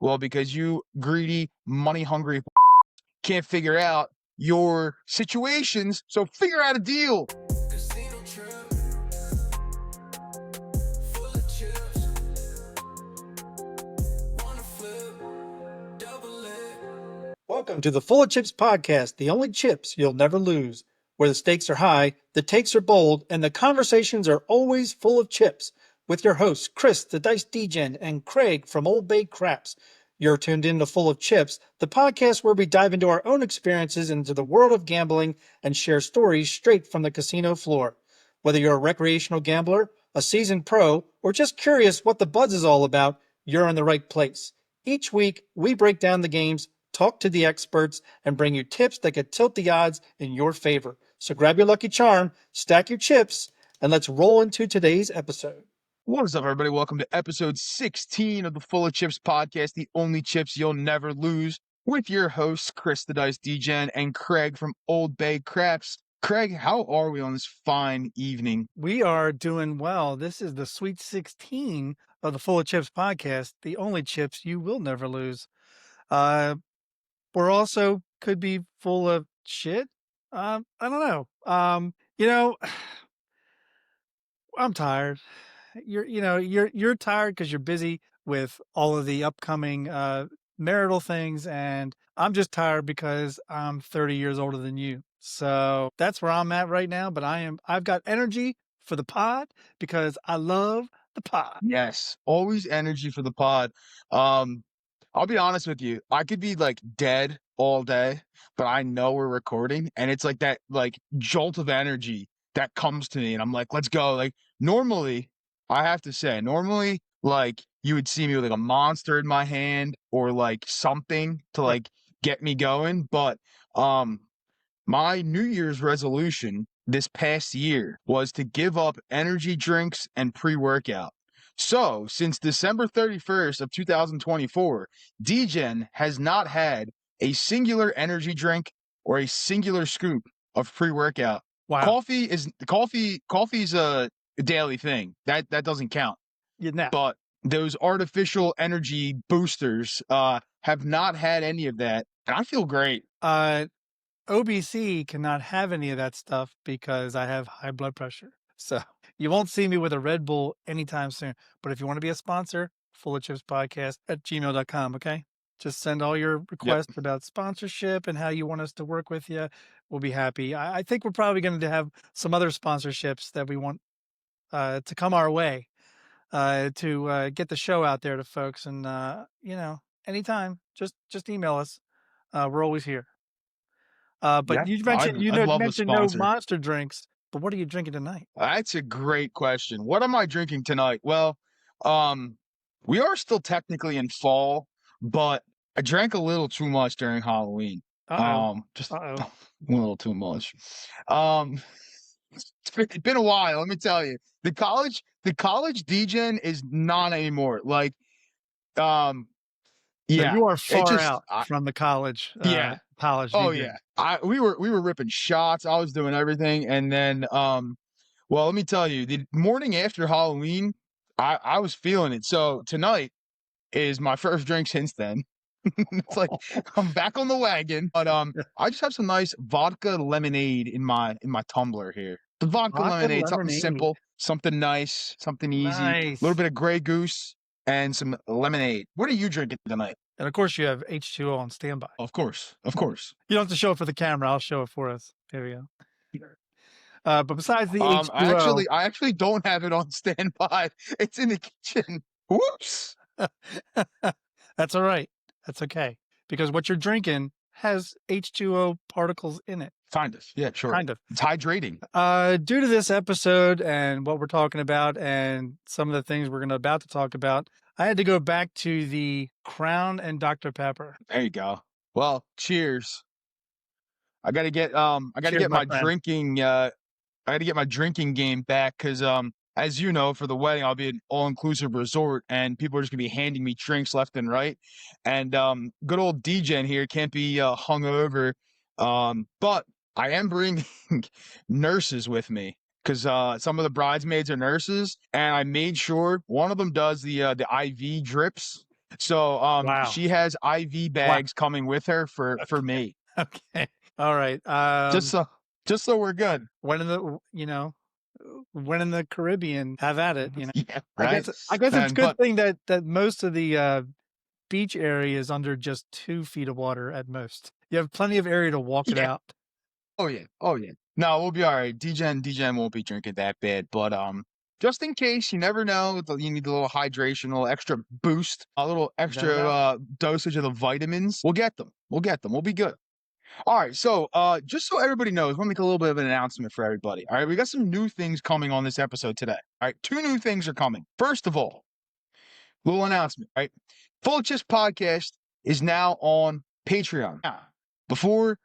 Well, because you greedy, money-hungry can't figure out your situations, so figure out a deal. Casino trip, full of chips. Wanna flip, double it. Welcome to the Full of Chips podcast, the only chips you'll never lose, where the stakes are high, the takes are bold, and the conversations are always full of chips. With your hosts, Chris, the Dice Degen, and Craig from Old Bay Craps. You're tuned in to Full of Chips, the podcast where we dive into our own experiences into the world of gambling and share stories straight from the casino floor. Whether you're a recreational gambler, a seasoned pro, or just curious what the buzz is all about, you're in the right place. Each week, we break down the games, talk to the experts, and bring you tips that could tilt the odds in your favor. So grab your lucky charm, stack your chips, and let's roll into today's episode. What is up, everybody? Welcome to episode 16 of the Full of Chips podcast, the only chips you'll never lose, with your hosts, Chris the Dice Degen and Craig from Old Bay Craps. Craig, how are we on this fine evening? We are doing well. This is the Sweet 16 of the Full of Chips podcast, the only chips you will never lose. We're also could be full of shit. I don't know. I'm tired. You're tired because you're busy with all of the upcoming marital things, and I'm just tired because I'm 30 years older than you. So that's where I'm at right now. But I've got energy for the pod because I love the pod. Yes, always energy for the pod. I'll be honest with you. I could be like dead all day, but I know we're recording, and it's like that like jolt of energy that comes to me, and I'm like, let's go. Like normally, I have to say, like you would see me with like a monster in my hand or like something to like get me going. But my New Year's resolution this past year was to give up energy drinks and pre-workout. So, since December 31st of 2024, Degen has not had a singular energy drink or a singular scoop of pre-workout. Wow. Coffee's a daily thing. That doesn't count. Yeah. But those artificial energy boosters have not had any of that, and I feel great. OBC cannot have any of that stuff because I have high blood pressure. So you won't see me with a Red Bull anytime soon. But if you want to be a sponsor, fullofchipspodcast@gmail.com, okay? Just send all your requests about sponsorship and how you want us to work with you. We'll be happy. I think we're probably going to have some other sponsorships that we want to come our way to get the show out there to folks. And, anytime, just email us. We're always here. But you mentioned mentioned no monster drinks. But what are you drinking tonight? That's a great question. What am I drinking tonight? Well, we are still technically in fall, but I drank a little too much during Halloween. Just a little too much. It's been a while, let me tell you. The college Degen is not anymore. Like, yeah. So you are far out from the college. College. Oh yeah. We were ripping shots. I was doing everything, and then well, let me tell you, the morning after Halloween, I was feeling it. So tonight is my first drink since then. It's like I'm back on the wagon, but I just have some nice vodka lemonade in my tumbler here. The vodka lemonade, something simple, something nice, something easy. A little bit of Grey Goose and some lemonade. What are you drinking tonight? And of course, you have H2O on standby. Of course. You don't have to show it for the camera. I'll show it for us. There we go. But besides the H2O, I actually don't have it on standby. It's in the kitchen. Whoops. That's all right. That's okay, because what you're drinking has H2O particles in it. Kind of. Yeah, sure. Kind of. It's hydrating. Due to this episode and what we're talking about and some of the things we're about to talk about, I had to go back to the Crown and Dr. Pepper. There you go. Well, cheers. I gotta get my drinking game back because as you know, for the wedding I'll be an all-inclusive resort and people are just gonna be handing me drinks left and right. And good old Degen here can't be hungover. But I am bringing nurses with me. Because some of the bridesmaids are nurses, and I made sure one of them does the IV drips, So Wow. she has IV bags coming with her for me. Okay. All right. Just so we're good. When in the when in the Caribbean, have at it. Yeah, I right. guess it's a And good but thing that most of the beach area is under just 2 feet of water at most. You have plenty of area to walk it yeah. out. Oh yeah. Oh yeah. No, we'll be all right. DGen won't be drinking that bad, but just in case, you never know. You need a little hydration, a little extra boost, a little extra doubt. dosage of the vitamins. We'll get them. We'll get them. We'll be good. All right. So just so everybody knows, I want to make a little bit of an announcement for everybody. All right, we got some new things coming on this episode today. All right, 2 new things are coming. First of all, little announcement, right? Full of Chips podcast is now on Patreon. Now, before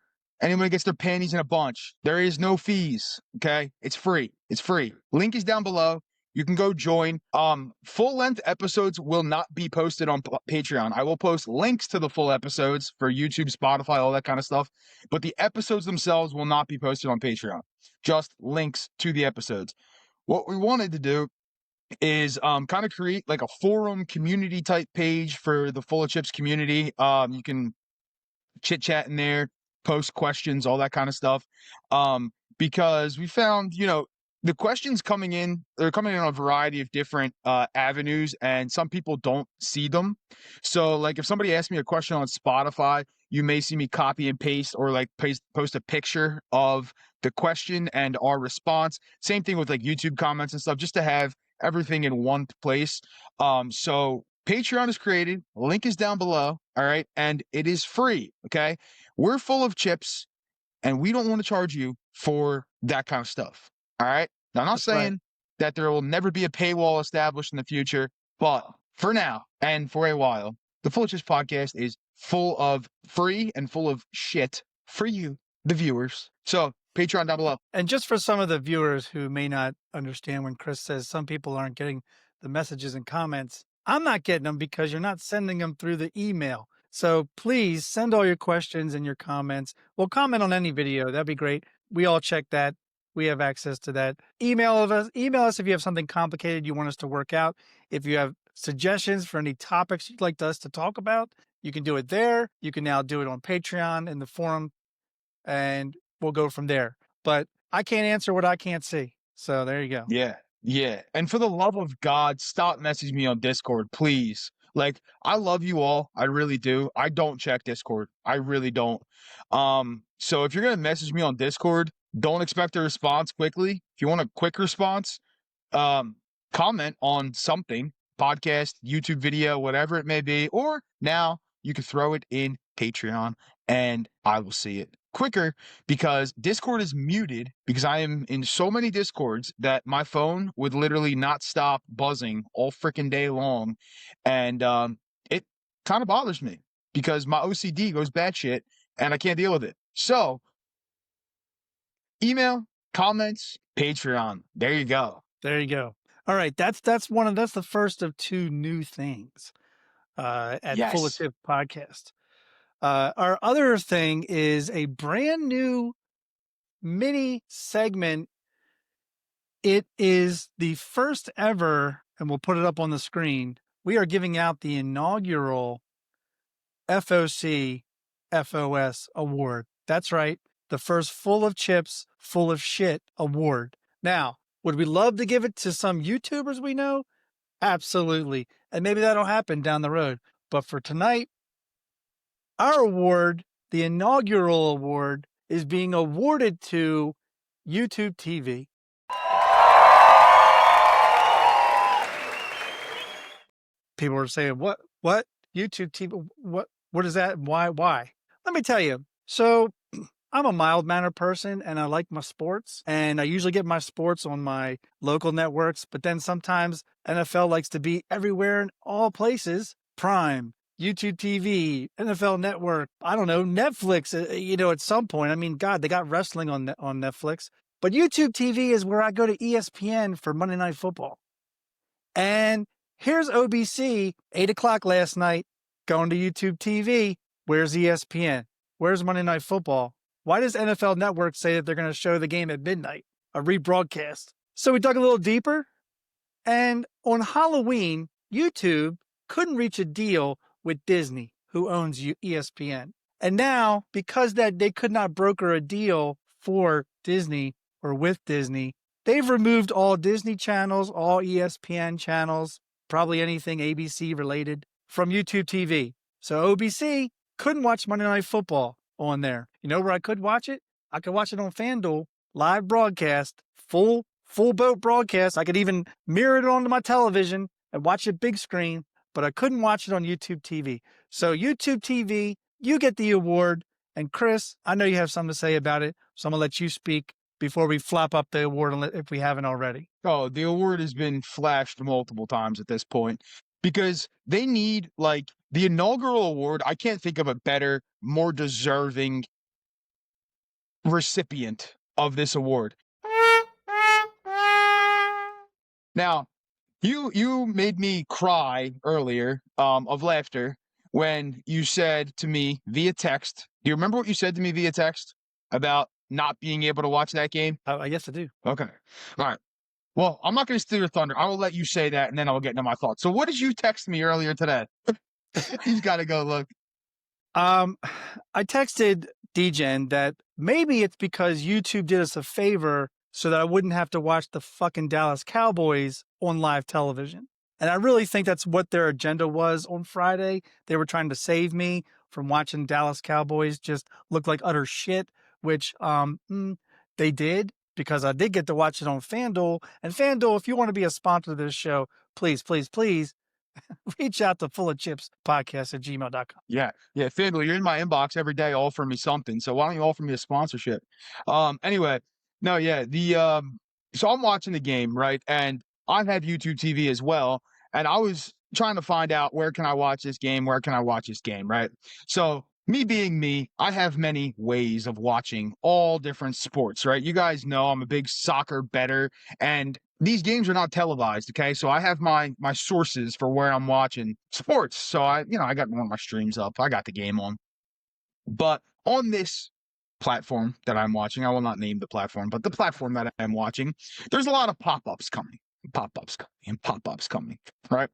anyone gets their panties in a bunch, there is no fees. Okay, it's free. It's free. Link is down below. You can go join. Full length episodes will not be posted on Patreon. I will post links to the full episodes for YouTube, Spotify, all that kind of stuff. But the episodes themselves will not be posted on Patreon. Just links to the episodes. What we wanted to do is kind of create like a forum community type page for the Full of Chips community. You can chit chat in there, post questions, all that kind of stuff. Because we found, the questions coming in, they're coming in on a variety of different avenues, and some people don't see them. So, like, if somebody asks me a question on Spotify, you may see me copy and paste or like post a picture of the question and our response. Same thing with like YouTube comments and stuff, just to have everything in one place. So Patreon is created. Link is down below. All right. And it is free. Okay. We're Full of Chips and we don't want to charge you for that kind of stuff. All right. Now, I'm not That's right. saying that there will never be a paywall established in the future, but for now and for a while, the Full of Chips podcast is full of free and full of shit for you, the viewers. So Patreon down below. And just for some of the viewers who may not understand when Chris says some people aren't getting the messages and comments, I'm not getting them because you're not sending them through the email. So please send all your questions and your comments. Well, comment on any video. That'd be great. We all check that. We have access to that. Email us if you have something complicated you want us to work out. If you have suggestions for any topics you'd like us to talk about, you can do it there. You can now do it on Patreon in the forum, and we'll go from there. But I can't answer what I can't see. So there you go. Yeah. Yeah. And for the love of God, stop messaging me on Discord, please. Like, I love you all. I really do. I don't check Discord. I really don't. So if you're going to message me on Discord, don't expect a response quickly. If you want a quick response, comment on something, podcast, YouTube video, whatever it may be, or now you can throw it in Patreon and I will see it quicker because Discord is muted because I am in so many Discords that my phone would literally not stop buzzing all freaking day long. And it kind of bothers me because my OCD goes batshit and I can't deal with it. So email, comments, Patreon. There you go. There you go. All right. That's the first of 2 new things at Full of Yes. Chips podcast. Our other thing is a brand new mini segment. It is the first ever, and we'll put it up on the screen. We are giving out the inaugural FOC FOS award. That's right. The first Full of Chips, Full of Shit award. Now, would we love to give it to some YouTubers we know? Absolutely. And maybe that'll happen down the road. But for tonight, our award, the inaugural award, is being awarded to YouTube TV. People are saying, what YouTube TV? What is that? Why? Let me tell you. So I'm a mild-mannered person and I like my sports, and I usually get my sports on my local networks, but then sometimes NFL likes to be everywhere in all places. Prime, YouTube TV, NFL Network, I don't know, Netflix, at some point. I mean, God, they got wrestling on Netflix. But YouTube TV is where I go to ESPN for Monday Night Football. And here's OBC, 8 o'clock last night, going to YouTube TV. Where's ESPN? Where's Monday Night Football? Why does NFL Network say that they're going to show the game at midnight, a rebroadcast? So we dug a little deeper, and on Halloween, YouTube couldn't reach a deal with Disney, who owns ESPN. And now, because that they could not broker a deal for Disney or with Disney, they've removed all Disney channels, all ESPN channels, probably anything ABC related from YouTube TV. So OBC couldn't watch Monday Night Football on there. You know where I could watch it? I could watch it on FanDuel, live broadcast, full boat broadcast. I could even mirror it onto my television and watch it big screen, but I couldn't watch it on YouTube TV. So YouTube TV, you get the award. And Chris, I know you have something to say about it, so I'm going to let you speak before we flop up the award if we haven't already. Oh, the award has been flashed multiple times at this point because they need, like, the inaugural award. I can't think of a better, more deserving recipient of this award. Now, you made me cry earlier of laughter when you said to me via text. Do you remember what you said to me via text about not being able to watch that game? Yes, I do. Okay. All right. Well, I'm not going to steal your thunder. I will let you say that, and then I'll get into my thoughts. So what did you text me earlier today? He's got to go look. I texted DGen that maybe it's because YouTube did us a favor so that I wouldn't have to watch the fucking Dallas Cowboys on live television. And I really think that's what their agenda was on Friday. They were trying to save me from watching Dallas Cowboys just look like utter shit, which they did, because I did get to watch it on FanDuel. And FanDuel, if you want to be a sponsor of this show, please, please, please reach out to FullofChipsPodcast@gmail.com. Yeah. FanDuel, you're in my inbox every day offering me something. So why don't you offer me a sponsorship? Anyway, no, yeah. So I'm watching the game, right? And I have YouTube TV as well. And I was trying to find out, where can I watch this game? Where can I watch this game, right? So me being me, I have many ways of watching all different sports, right? You guys know I'm a big soccer bettor, and these games are not televised, okay? So I have my sources for where I'm watching sports. So I got one of my streams up. I got the game on. But on this platform that I'm watching, I will not name the platform, but the platform that I'm watching, there's a lot of pop-ups coming, right?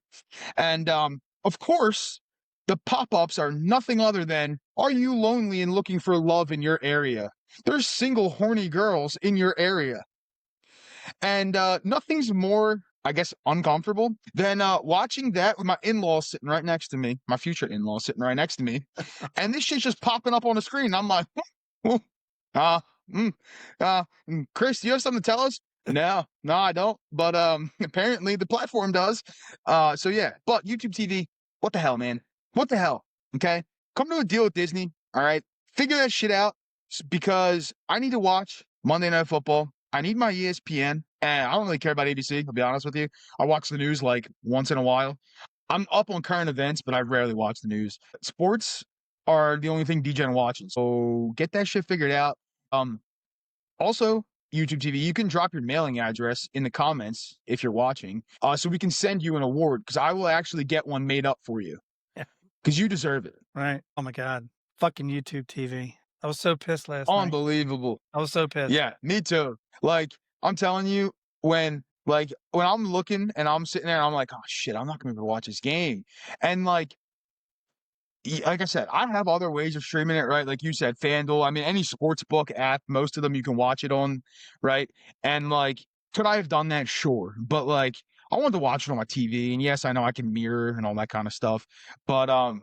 And of course, the pop-ups are nothing other than, are you lonely and looking for love in your area? There's single horny girls in your area. And nothing's more, I guess, uncomfortable than watching that with my in-laws sitting right next to me, my future in-laws sitting right next to me. And this shit's just popping up on the screen. I'm like, Chris, do you have something to tell us? No, I don't. But apparently the platform does. So yeah, but YouTube TV, what the hell, man? What the hell? Okay? Come to a deal with Disney, all right? Figure that shit out, because I need to watch Monday Night Football. I need my ESPN, and I don't really care about ABC, I'll be honest with you. I watch the news like once in a while. I'm up on current events, but I rarely watch the news. Sports are the only thing DGen watches. So get that shit figured out. Also, YouTube TV, you can drop your mailing address in the comments if you're watching, so we can send you an award, because I will actually get one made up for you. Yeah. Because you deserve it. Right. Oh my God. Fucking YouTube TV. I was so pissed last night. Unbelievable. I was so pissed. Yeah, me too. Like, I'm telling you, when I'm looking and I'm sitting there and I'm like, oh shit, I'm not gonna be able to watch this game. And like I said, I have other ways of streaming it, right? Like you said, FanDuel. I mean, any sports book app, most of them you can watch it on, right? And like, could I have done that? Sure. But like, I wanted to watch it on my TV. And yes, I know I can mirror and all that kind of stuff. But I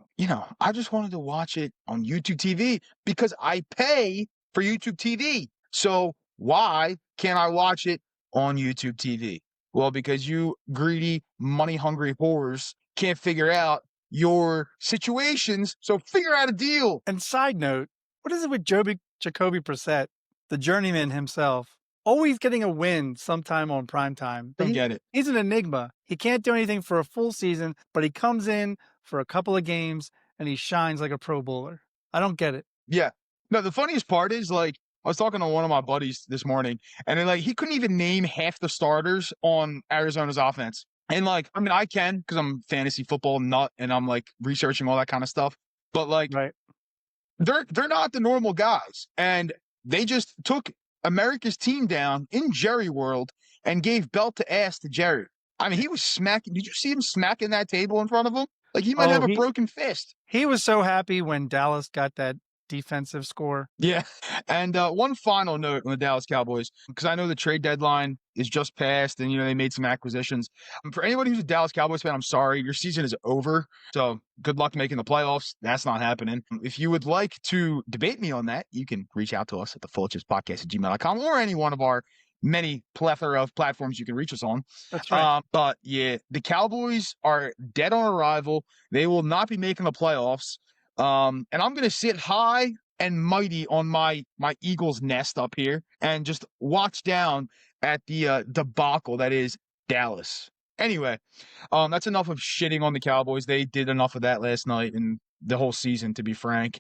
just wanted to watch it on YouTube TV because I pay for YouTube TV. So why can't I watch it on YouTube TV? Well, because you greedy, money-hungry whores can't figure out your situations, so figure out a deal. And side note, what is it with Jacoby Brissett, the journeyman himself, always getting a win sometime on primetime? Don't get it. He's an enigma. He can't do anything for a full season, but he comes in for a couple of games and he shines like a Pro Bowler. I don't get it. Yeah. No, the funniest part is, like, I was talking to one of my buddies this morning, and he couldn't even name half the starters on Arizona's offense. And like, I mean, I can, because I'm a fantasy football nut and I'm like researching all that kind of stuff. But like, right. They're not the normal guys. And they just took America's team down in Jerry World and gave belt to ass to Jerry. I mean, he was smacking. Did you see him smacking that table in front of him? Like he might Oh, have a broken fist. he was so happy when Dallas got that defensive score. Yeah. And one final note on the Dallas Cowboys, because I know the trade deadline is just passed and, they made some acquisitions. For anybody who's a Dallas Cowboys fan, I'm sorry. Your season is over. So good luck making the playoffs. That's not happening. If you would like to debate me on that, you can reach out to us at the FullofChipsPodcast@gmail.com or any one of our many plethora of platforms you can reach us on. That's right. But yeah, the Cowboys are dead on arrival. They will not be making the playoffs. And I'm going to sit high and mighty on my Eagles nest up here and just watch down at the debacle that is Dallas. Anyway, that's enough of shitting on the Cowboys. They did enough of that last night and the whole season, to be frank.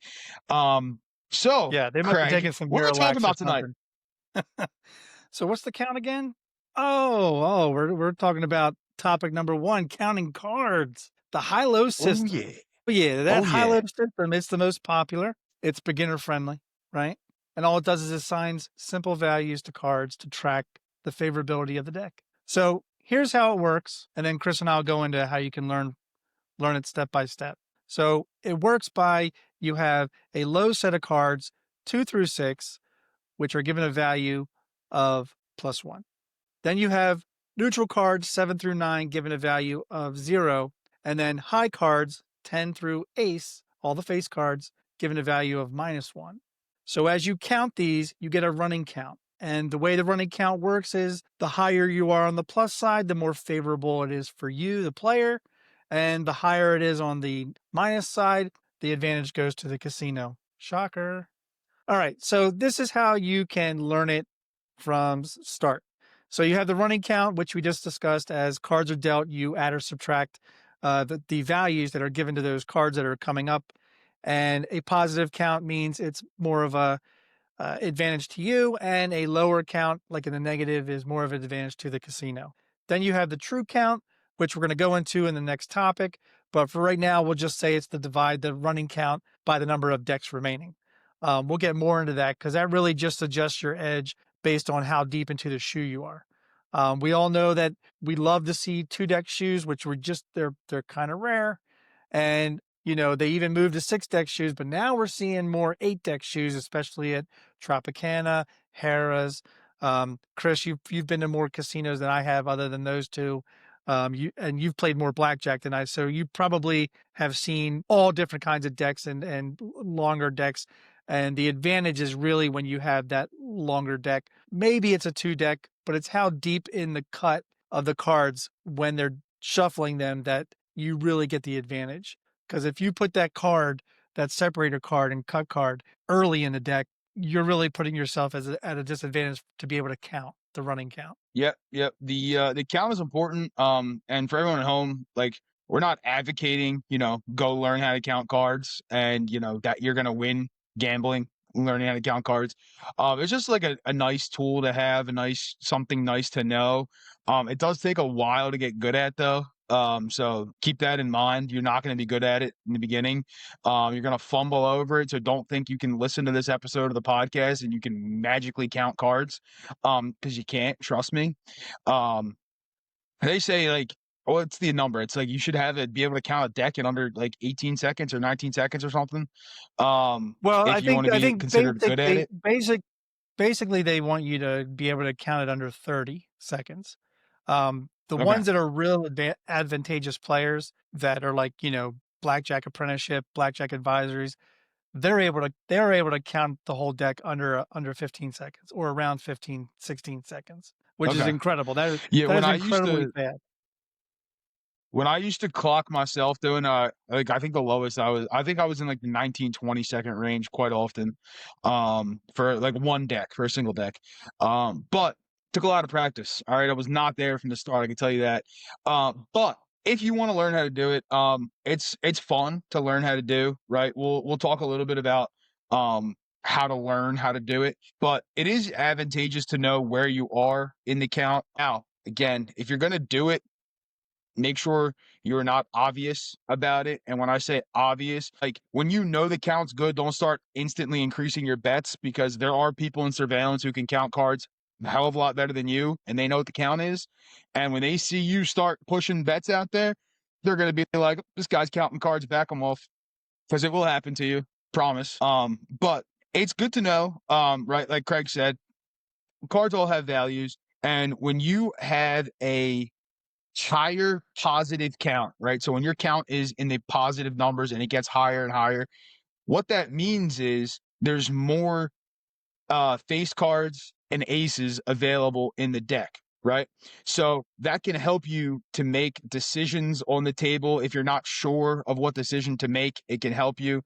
So Yeah, they must have Craig, taken some what are we Miralax talking or about tonight? something. So what's the count again? Oh, we're talking about topic number 1, counting cards, the high-low system. Oh yeah. Yeah, that Oh, high-low yeah. system, it's the most popular. It's beginner friendly, right? And all it does is assigns simple values to cards to track the favorability of the deck. So here's how it works, and then Chris and I'll go into how you can learn it step by step. So it works by you have a low set of cards, 2 through 6, which are given a value of +1. Then you have neutral cards, 7 through 9, given a value of 0. And then high cards, 10 through ace, all the face cards, given a value of -1. So as you count these, you get a running count. And the way the running count works is the higher you are on the plus side, the more favorable it is for you, the player. And the higher it is on the minus side, the advantage goes to the casino. Shocker. All right, so this is how you can learn it from start. So you have the running count, which we just discussed. As cards are dealt, you add or subtract the values that are given to those cards that are coming up. And a positive count means it's more of a advantage to you, and a lower count, like in the negative, is more of an advantage to the casino. Then you have the true count, which we're going to go into in the next topic. But for right now, we'll just say it's to divide the running count by the number of decks remaining. We'll get more into that because that really just adjusts your edge based on how deep into the shoe you are. We all know that we love to see 2-deck shoes, which were just they're kind of rare, and they even moved to 6-deck shoes, but now we're seeing more 8-deck shoes, especially at Tropicana, Harrah's. Chris, you've been to more casinos than I have, other than those two. You've played more blackjack than I, so you probably have seen all different kinds of decks and longer decks. And the advantage is really when you have that longer deck. Maybe it's a 2-deck, but it's how deep in the cut of the cards when they're shuffling them that you really get the advantage. Because if you put that card, that separator card and cut card early in the deck, you're really putting yourself at a disadvantage to be able to count the running count. Yep. The count is important. And for everyone at home, like, we're not advocating, go learn how to count cards and that you're gonna win gambling, learning how to count cards. It's just like a nice tool to have, something nice to know. It does take a while to get good at though. So keep that in mind. You're not going to be good at it in the beginning. You're going to fumble over it. So don't think you can listen to this episode of the podcast and you can magically count cards. Because you can't, trust me. They say like, what's the number? It's like you should be able to count a deck in under like 18 seconds or 19 seconds or something. Well, if you want to be considered good at it. Basically, they want you to be able to count it under 30 seconds. The Okay. ones that are real advantageous players that are like, blackjack apprenticeship, blackjack advisories, they're able to count the whole deck under 15 seconds or around 15, 16 seconds, which is Okay. incredible. That Yeah, is incredibly fast. When I used to clock myself doing like I think the lowest I was in like the 19, 20-second range quite often, for like one deck, for a single deck. But took a lot of practice. All right. I was not there from the start, I can tell you that. But if you want to learn how to do it, it's fun to learn how to do, right? We'll talk a little bit about how to learn how to do it, but it is advantageous to know where you are in the count. Now, again, if you're gonna do it, make sure you're not obvious about it. And when I say obvious, like when you know the count's good, don't start instantly increasing your bets, because there are people in surveillance who can count cards a hell of a lot better than you, and they know what the count is. And when they see you start pushing bets out there, they're going to be like, this guy's counting cards, back him off, because it will happen to you, promise. But it's good to know, right? Like Craig said, cards all have values. And when you have a higher positive count, right? So when your count is in the positive numbers and it gets higher and higher, what that means is there's more face cards and aces available in the deck, right? So that can help you to make decisions on the table. If you're not sure of what decision to make, it can help you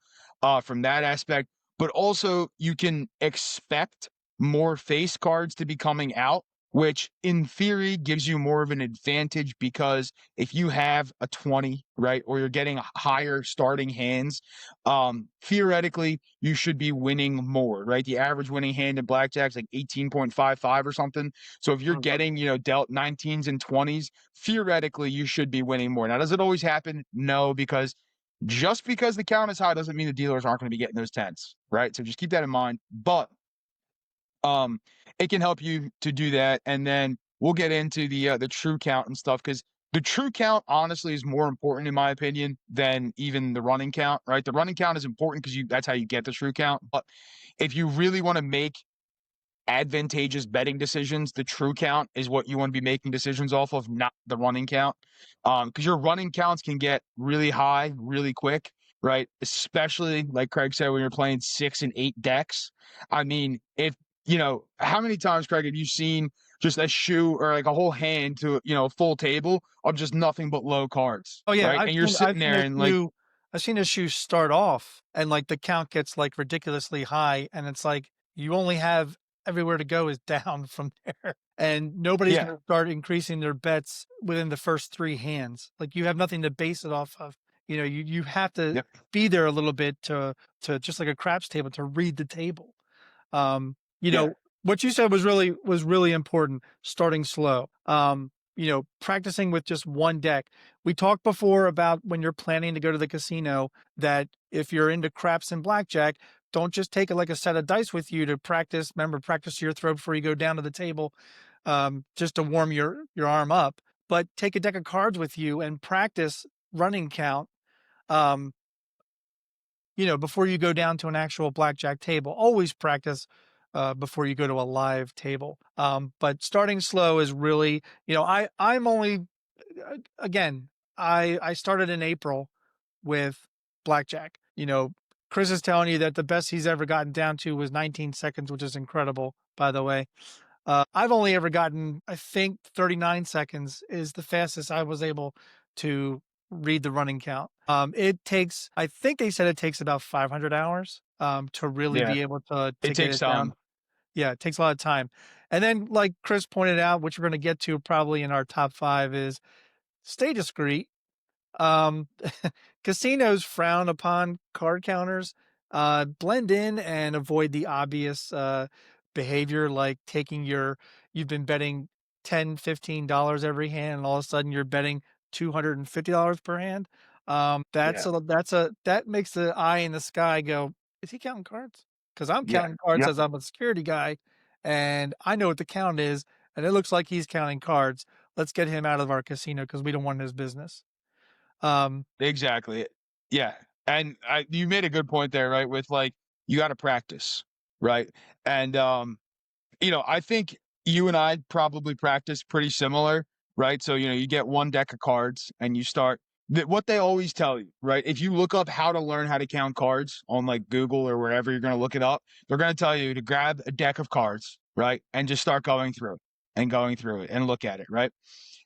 from that aspect. But also, you can expect more face cards to be coming out, which in theory gives you more of an advantage, because if you have a 20, right, or you're getting higher starting hands, theoretically, you should be winning more, right? The average winning hand in blackjack is like 18.55 or something. So if you're getting, dealt 19s and 20s, theoretically, you should be winning more. Now, does it always happen? No, because just because the count is high doesn't mean the dealers aren't going to be getting those 10s, right? So just keep that in mind. But um, it can help you to do that. And then we'll get into the true count and stuff, because the true count honestly is more important in my opinion than even the running count, right? The running count is important because that's how you get the true count. But if you really want to make advantageous betting decisions, the true count is what you want to be making decisions off of, not the running count. Because your running counts can get really high really quick, right? Especially like Craig said, when you're playing 6 and 8 decks. I mean, if how many times, Craig, have you seen just a shoe or like a whole hand to a full table of just nothing but low cards, Oh yeah, right? And you're sitting there and like, I've seen a shoe start off and like the count gets like ridiculously high, and it's like you only have everywhere to go is down from there, and nobody's yeah, going to start increasing their bets within the first 3 hands. Like you have nothing to base it off of. You have to yep, be there a little bit to just like a craps table to read the table. Um, yeah, what you said was really important. Starting slow. Practicing with just one deck. We talked before about when you're planning to go to the casino that if you're into craps and blackjack, don't just take like a set of dice with you to practice. Remember, practice your throw before you go down to the table, just to warm your arm up. But take a deck of cards with you and practice running count. Um, before you go down to an actual blackjack table. Always practice before you go to a live table. But starting slow is really, I'm only, again, I started in April with blackjack. Chris is telling you that the best he's ever gotten down to was 19 seconds, which is incredible, by the way. I've only ever gotten, I think 39 seconds is the fastest I was able to read the running count. I think they said it takes about 500 hours to really yeah. be able to It get takes it down. time. Yeah, it takes a lot of time. And then, like Chris pointed out, which we're going to get to probably in our top 5, is stay discreet. Um, Casinos frown upon card counters. Blend in and avoid the obvious behavior, like you've been betting $10, $15 every hand, and all of a sudden you're betting $250 per hand. Yeah, That makes the eye in the sky go, is he counting cards? Because I'm yeah, counting cards yep, as I'm a security guy, and I know what the count is, and it looks like he's counting cards. Let's get him out of our casino because we don't want his business. Um, exactly. Yeah. And you made a good point there, right? With like, you got to practice, right? And I think you and I probably practice pretty similar, right? So, you get one deck of cards and you start what they always tell you, right? If you look up how to learn how to count cards on like Google or wherever you're going to look it up, they're going to tell you to grab a deck of cards, right? And just start going through it and going through it and look at it, right?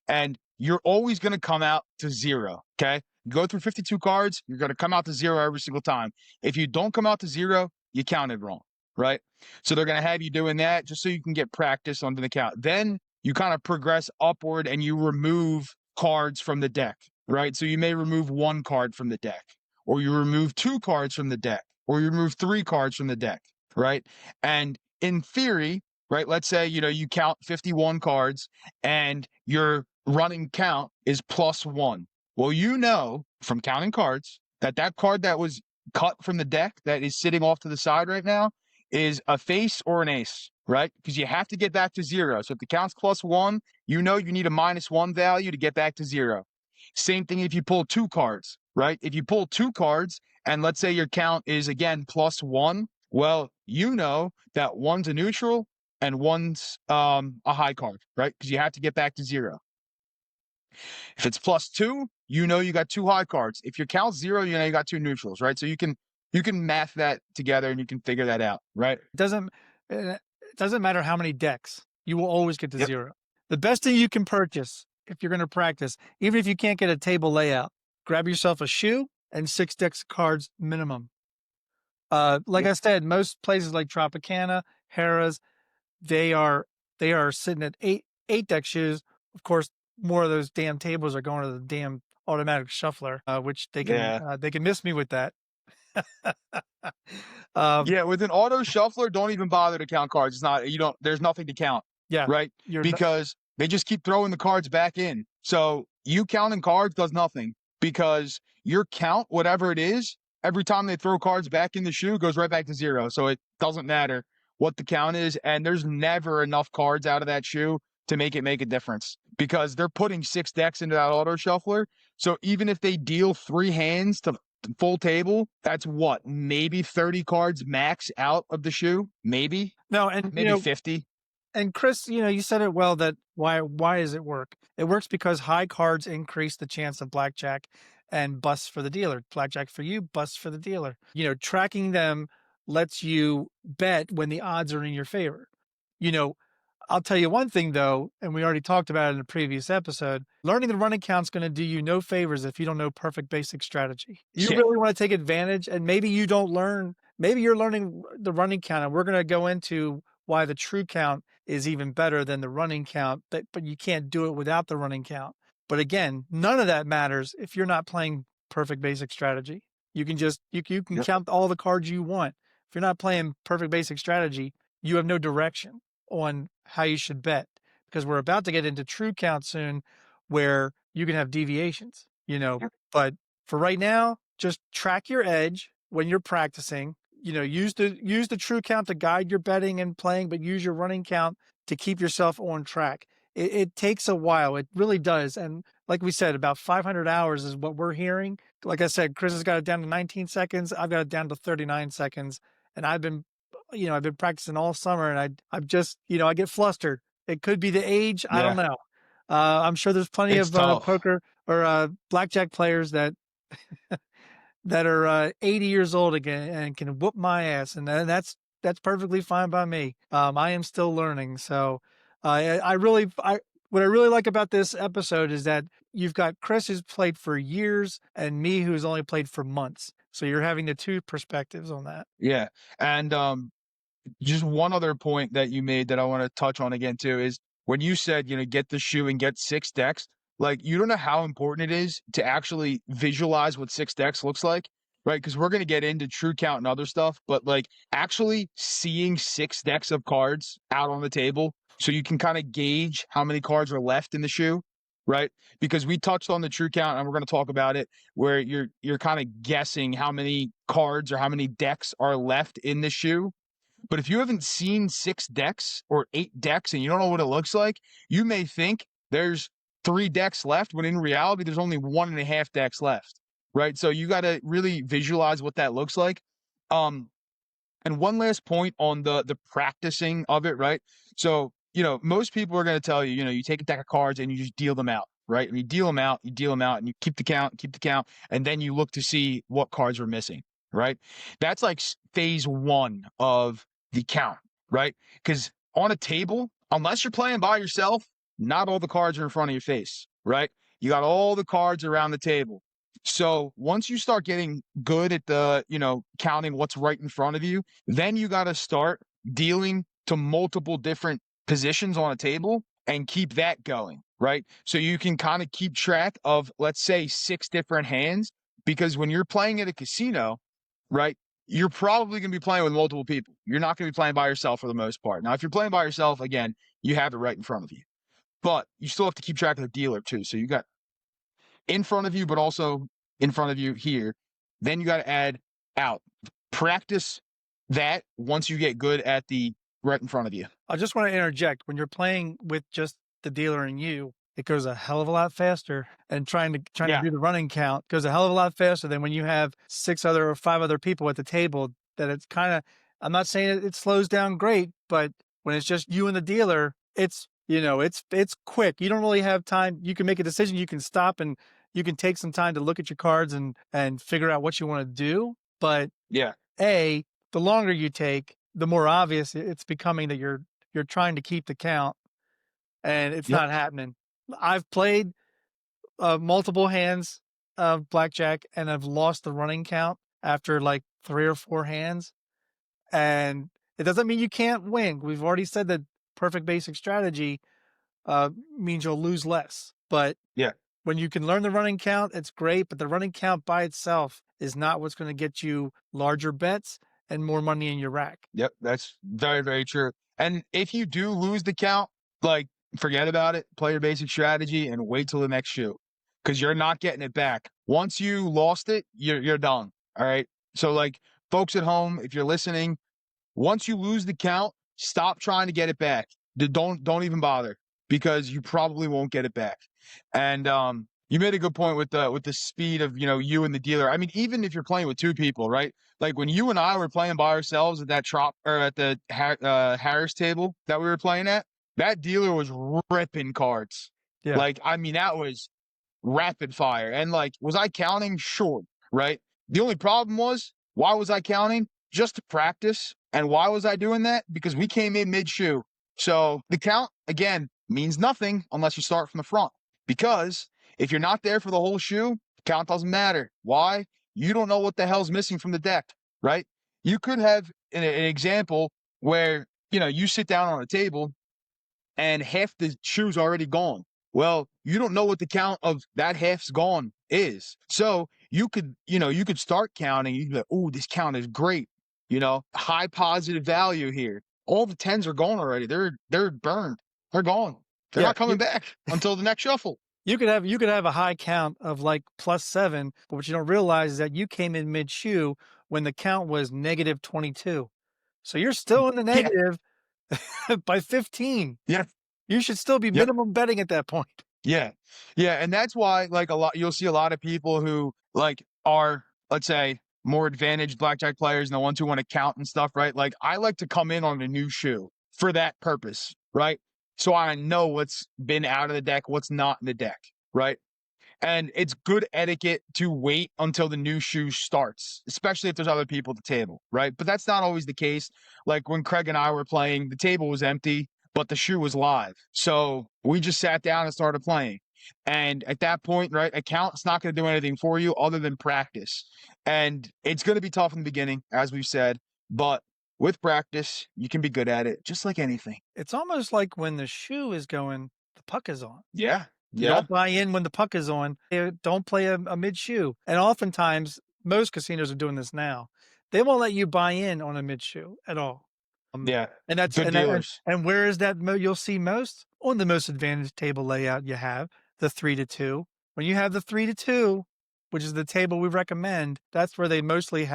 And you're always going to come out to zero, okay? You go through 52 cards, you're going to come out to zero every single time. If you don't come out to zero, you counted wrong, right? So they're going to have you doing that just so you can get practice on the count. Then you kind of progress upward and you remove cards from the deck, right? So you may remove one card from the deck, or you remove two cards from the deck, or you remove three cards from the deck, right? And in theory, right, let's say, you count 51 cards and your running count is +1. Well, from counting cards that card that was cut from the deck that is sitting off to the side right now is a face or an ace, right? Because you have to get back to zero. So if the count's +1, you need a -1 value to get back to zero. Same thing if you pull 2 cards, right? If you pull 2 cards and let's say your count is again +1, well, you know that one's a neutral and one's a high card, right? Because you have to get back to 0. If it's +2, you know you got 2 high cards. If your count's 0, you know you got 2 neutrals, right? So you can math that together and you can figure that out, right? It doesn't matter how many decks. You will always get to Yep. 0. The best thing you can purchase if you're going to practice, even if you can't get a table layout, grab yourself a shoe and 6 decks of cards minimum. Like I said, most places like Tropicana, Harrah's, they are sitting at 8 deck shoes. Of course, more of those damn tables are going to the damn automatic shuffler, which they can miss me with that. Yeah, with an auto shuffler, don't even bother to count cards. It's not there's nothing to count. Yeah, right? Because they just keep throwing the cards back in. So you counting cards does nothing because your count, whatever it is, every time they throw cards back in the shoe goes right back to 0. So it doesn't matter what the count is. And there's never enough cards out of that shoe to make a difference because they're putting 6 decks into that auto shuffler. So even if they deal 3 hands to full table, that's what, maybe 30 cards max out of the shoe, maybe. No, and maybe 50. And Chris, you said it well that why does it work? It works because high cards increase the chance of blackjack and busts for the dealer. Blackjack for you, busts for the dealer. Tracking them lets you bet when the odds are in your favor. I'll tell you one thing though, and we already talked about it in a previous episode, learning the running count's going to do you no favors if you don't know perfect basic strategy. You really want to take advantage, and maybe you don't learn, maybe you're learning the running count, and we're going to go into why the true count is even better than the running count, but you can't do it without the running count. But again, none of that matters if you're not playing perfect basic strategy. You can just you can count all the cards you want. If you're not playing perfect basic strategy, you have no direction on how you should bet, because we're about to get into true count soon where you can have deviations, but for right now, just track your edge when you're practicing. Use the true count to guide your betting and playing, but use your running count to keep yourself on track. It takes a while. It really does. And like we said, about 500 hours is what we're hearing. Like I said, Chris has got it down to 19 seconds. I've got it down to 39 seconds. And I've been practicing all summer, and I'm just, I get flustered. It could be the age. I don't know. I'm sure there's plenty of poker or blackjack players that that are 80 years old again and can whoop my ass, and that's perfectly fine by me. I am still learning, so what I really like about this episode is that you've got Chris who's played for years and me who's only played for months. So you're having the two perspectives on that. Yeah, and just one other point that you made that I want to touch on again too is when you said, get the shoe and get 6 decks. Like, you don't know how important it is to actually visualize what 6 decks looks like, right? Because we're going to get into true count and other stuff, but like actually seeing 6 decks of cards out on the table so you can kind of gauge how many cards are left in the shoe, right? Because we touched on the true count and we're going to talk about it where you're kind of guessing how many cards or how many decks are left in the shoe. But if you haven't seen 6 decks or 8 decks and you don't know what it looks like, you may think there's 3 decks left, when in reality, there's only 1.5 decks left, right? So you got to really visualize what that looks like. And one last point on the practicing of it, right? So, most people are going to tell you, you take a deck of cards and you just deal them out, right? And you deal them out, and you keep the count, and then you look to see what cards are missing, right? That's like phase 1 of the count, right? Because on a table, unless you're playing by yourself, not all the cards are in front of your face, right? You got all the cards around the table. So once you start getting good at the, counting what's right in front of you, then you got to start dealing to multiple different positions on a table and keep that going, right? So you can kind of keep track of, let's say, 6 different hands, because when you're playing at a casino, right, you're probably going to be playing with multiple people. You're not going to be playing by yourself for the most part. Now, if you're playing by yourself, again, you have it right in front of you. But you still have to keep track of the dealer too. So you got in front of you, but also in front of you here. Then you got to add out. Practice that once you get good at the right in front of you. I just want to interject. When you're playing with just the dealer and you, it goes a hell of a lot faster. And trying to Yeah. do the running count goes a hell of a lot faster than when you have 6 other or 5 other people at the table. That it's kind of, I'm not saying it slows down great, but when it's just you and the dealer, it's, it's quick. You don't really have time. You can make a decision. You can stop and you can take some time to look at your cards and figure out what you want to do. But Yeah. the longer you take, the more obvious it's becoming that you're trying to keep the count, and it's Yep. not happening. I've played multiple hands of blackjack, and I've lost the running count after like 3 or 4 hands, and it doesn't mean you can't win. We've already said that perfect basic strategy means you'll lose less, but Yeah. when you can learn the running count, it's great, but the running count by itself is not what's going to get you larger bets and more money in your rack. Yep. That's very, very true. And if you do lose the count, like forget about it, play your basic strategy and wait till the next shoe. Because you're not getting it back. Once you lost it, you're done. All right. So like folks at home, if you're listening, once you lose the count, stop trying to get it back. Don't even bother because you probably won't get it back. And you made a good point with the speed of you and the dealer. I mean, even if you're playing with 2 people, right? Like when you and I were playing by ourselves at that trop or at the Harris table that we were playing at, that dealer was ripping cards. Yeah. Like I mean, that was rapid fire. And like, was I counting? Sure, right? The only problem was, why was I counting? Just to practice. And why was I doing that? Because we came in mid-shoe. So the count, again, means nothing unless you start from the front. Because if you're not there for the whole shoe, the count doesn't matter. Why? You don't know what the hell's missing from the deck, right? You could have an example where, you sit down on a table and half the shoe's already gone. Well, you don't know what the count of that half's gone is. So you could start counting. You could be like, oh, this count is great. High positive value here. All the 10s are gone already. They're burned. They're gone. They're Yeah, not coming back until the next shuffle. you could have a high count of like +7, but what you don't realize is that you came in mid shoe when the count was -22. So you're still in the Yeah. negative by 15. Yeah. You should still be Yep. minimum betting at that point. Yeah. Yeah. And that's why like you'll see a lot of people who like are, let's say, more advantaged blackjack players and the ones who want to count and stuff, right? Like I like to come in on a new shoe for that purpose, right? So I know what's been out of the deck, what's not in the deck, right? And it's good etiquette to wait until the new shoe starts, especially if there's other people at the table, right? But that's not always the case. Like when Craig and I were playing, the table was empty, but the shoe was live. So we just sat down and started playing. And at that point, right, a count's not going to do anything for you other than practice. And it's going to be tough in the beginning, as we've said, but with practice, you can be good at it, just like anything. It's almost like when the shoe is going, the puck is on. Yeah. You Yeah. don't buy in when the puck is on. Don't play a mid shoe. And oftentimes, most casinos are doing this now. They won't let you buy in on a mid shoe at all. Yeah. And that's Good and, that, dealers. and where is that you'll see most? On the most advantaged table layout you have, the 3-2. When you have the 3-2, which is the table we recommend, that's where they mostly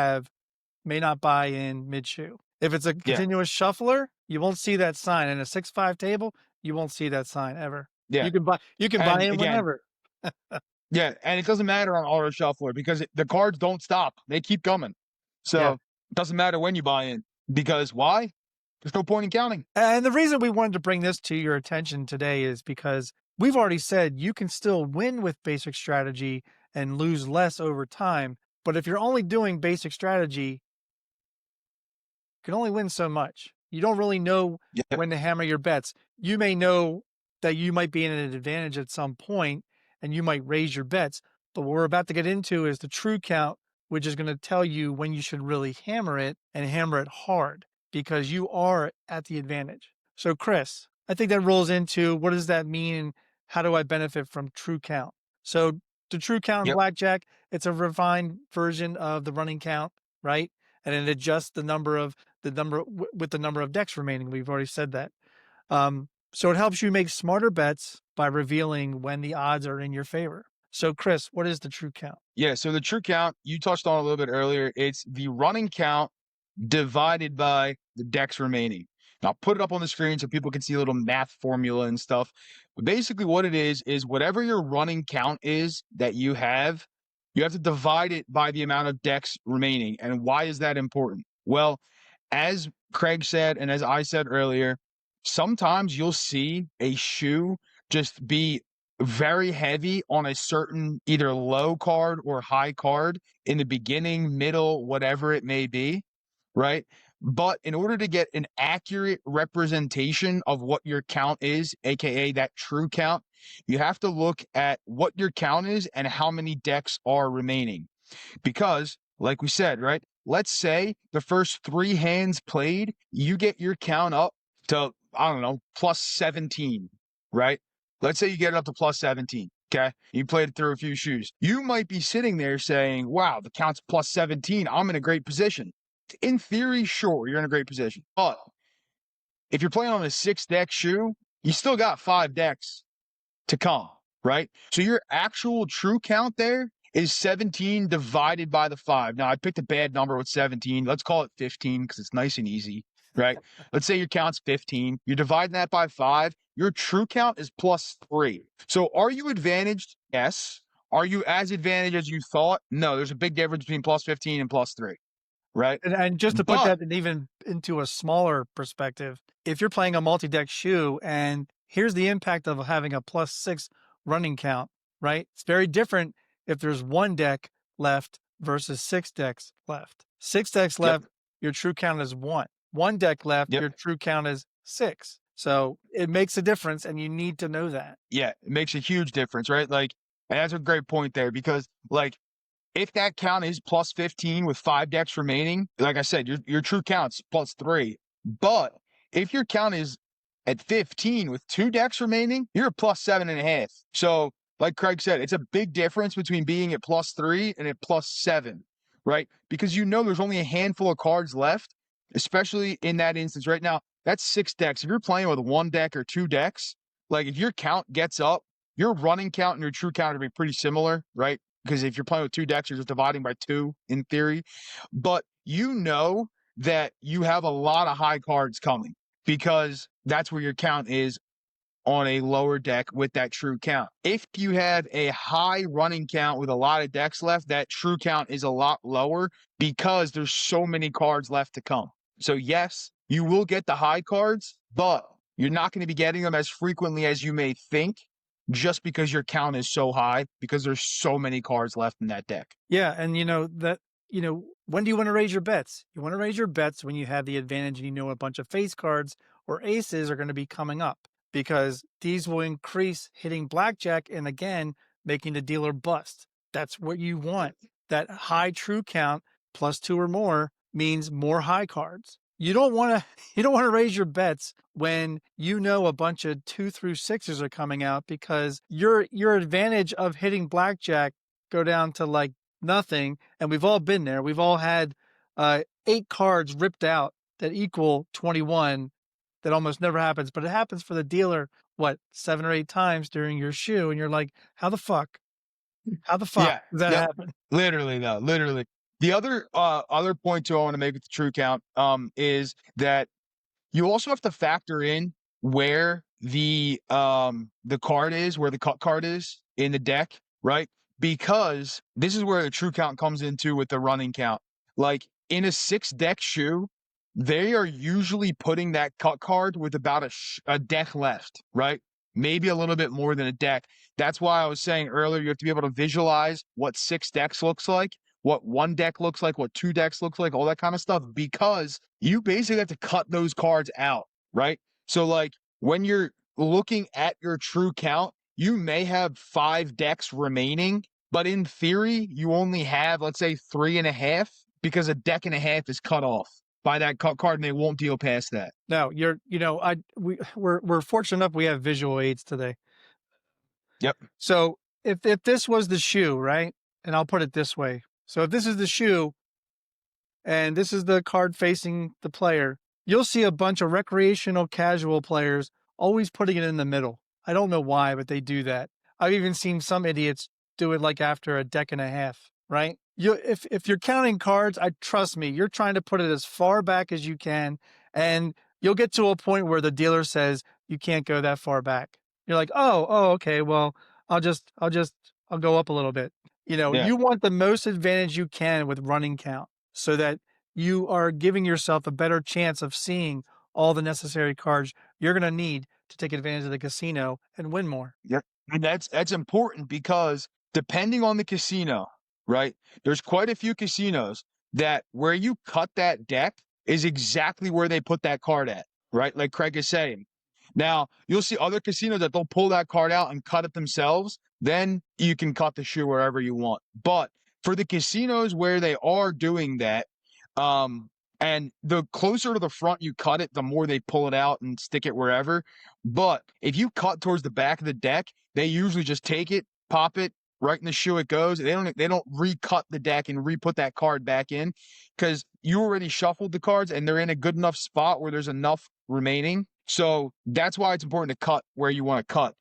may not buy in mid shoe. If it's a continuous shuffler, you won't see that sign. In a 6-5 table, you won't see that sign ever. Yeah. You can buy And in again, whenever. Yeah, and it doesn't matter on auto shuffler because the cards don't stop; they keep coming. So Yeah. it doesn't matter when you buy in because why? There's no point in counting. And the reason we wanted to bring this to your attention today is because we've already said you can still win with basic strategy and lose less over time. But if you're only doing basic strategy, you can only win so much. You don't really know Yeah, when to hammer your bets. You may know that you might be in an advantage at some point and you might raise your bets. But what we're about to get into is the true count, which is going to tell you when you should really hammer it and hammer it hard because you are at the advantage. So, Chris, I think that rolls into what does that mean? How do I benefit from true count? So, the true count in Yep. blackjack, it's a refined version of the running count, right? And it adjusts the number with the number of decks remaining. We've already said that. So it helps you make smarter bets by revealing when the odds are in your favor. So, Chris, what is the true count? Yeah, so the true count you touched on a little bit earlier. It's the running count divided by the decks remaining. And I'll put it up on the screen so people can see a little math formula and stuff. But basically, what it is whatever your running count is that you have to divide it by the amount of decks remaining. And why is that important? Well, as Craig said, and as I said earlier, sometimes you'll see a shoe just be very heavy on a certain either low card or high card in the beginning, middle, whatever it may be, right? But in order to get an accurate representation of what your count is, aka that true count, you have to look at what your count is and how many decks are remaining. Because, like we said, right? Let's say the first 3 hands played, you get your count up to, I don't know, plus 17, right? Let's say you get it up to plus 17. Okay. You played it through a few shoes. You might be sitting there saying, wow, the count's plus 17. I'm in a great position. In theory, sure, you're in a great position. But if you're playing on a 6-deck shoe, you still got 5 decks to come, right? So your actual true count there is 17 divided by the 5. Now, I picked a bad number with 17. Let's call it 15 because it's nice and easy, right? Let's say your count's 15. You're dividing that by 5. Your true count is plus 3. So are you advantaged? Yes. Are you as advantaged as you thought? No, there's a big difference between plus 15 and plus 3, right? And just to put But that even into a smaller perspective, if you're playing a multi-deck shoe and here's the impact of having a plus 6 running count, right? It's very different if there's 1 deck left versus 6 decks left. 6 decks left, your true count is 1. 1 deck left, your true count is 6. So it makes a difference, and you need to know that. Yeah, it makes a huge difference, right? Like, and that's a great point there because, like, if that count is plus 15 with 5 decks remaining, like I said, your true count's plus 3. But if your count is at 15 with 2 decks remaining, you're at plus 7.5. So, like Craig said, it's a big difference between being at plus 3 and at plus 7, right? Because there's only a handful of cards left, especially in that instance. Right now, that's 6 decks. If you're playing with 1 deck or 2 decks, like if your count gets up, your running count and your true count are going to be pretty similar, right? Because if you're playing with 2 decks, you're just dividing by 2 in theory. But you know that you have a lot of high cards coming because that's where your count is on a lower deck with that true count. If you have a high running count with a lot of decks left, that true count is a lot lower because there's so many cards left to come. So yes, you will get the high cards, but you're not going to be getting them as frequently as you may think just because your count is so high because there's so many cards left in that deck. Yeah, and when do you want to raise your bets? You want to raise your bets when you have the advantage and you know a bunch of face cards or aces are going to be coming up because these will increase hitting blackjack and again, making the dealer bust. That's what you want. That high true count plus 2 or more means more high cards. You don't want to raise your bets when you know a bunch of 2 through 6s are coming out because your advantage of hitting blackjack go down to like nothing. And we've all been there. We've all had 8 cards ripped out that equal 21. That almost never happens, but it happens for the dealer, 7 or 8 times during your shoe. And you're like, how the fuck does that happen? Literally though, literally. The other point too I want to make with the true count is that you also have to factor in where the card is, where the cut card is in the deck, right? Because this is where the true count comes into with the running count. Like in a 6-deck shoe, they are usually putting that cut card with about a deck left, right? Maybe a little bit more than a deck. That's why I was saying earlier, you have to be able to visualize what 6 decks looks like, what 1 deck looks like, what 2 decks looks like, all that kind of stuff, because you basically have to cut those cards out, right? So like when you're looking at your true count, you may have 5 decks remaining, but in theory, you only have, let's say, 3.5 because a deck and a half is cut off by that cut card and they won't deal past that. No, we're fortunate enough we have visual aids today. Yep. So if this was the shoe, right? And I'll put it this way. So if this is the shoe and this is the card facing the player, you'll see a bunch of recreational casual players always putting it in the middle. I don't know why, but they do that. I've even seen some idiots do it like after a deck and a half, right? If you're counting cards, trust me, you're trying to put it as far back as you can. And you'll get to a point where the dealer says you can't go that far back. You're like, oh, okay, well, I'll go up a little bit. Yeah. You want the most advantage you can with running count so that you are giving yourself a better chance of seeing all the necessary cards you're going to need to take advantage of the casino and win more. Yep. And that's important because depending on the casino, right? There's quite a few casinos that where you cut that deck is exactly where they put that card at, right? Like Craig is saying. Now, you'll see other casinos that they'll pull that card out and cut it themselves. Then you can cut the shoe wherever you want. But for the casinos where they are doing that, um, and the closer to the front you cut it, the more they pull it out and stick it wherever. But if you cut towards the back of the deck, they usually just take it, pop it right in the shoe it goes. They don't recut the deck and re-put that card back in because you already shuffled the cards and they're in a good enough spot where there's enough remaining. So that's why it's important to cut where you want to cut.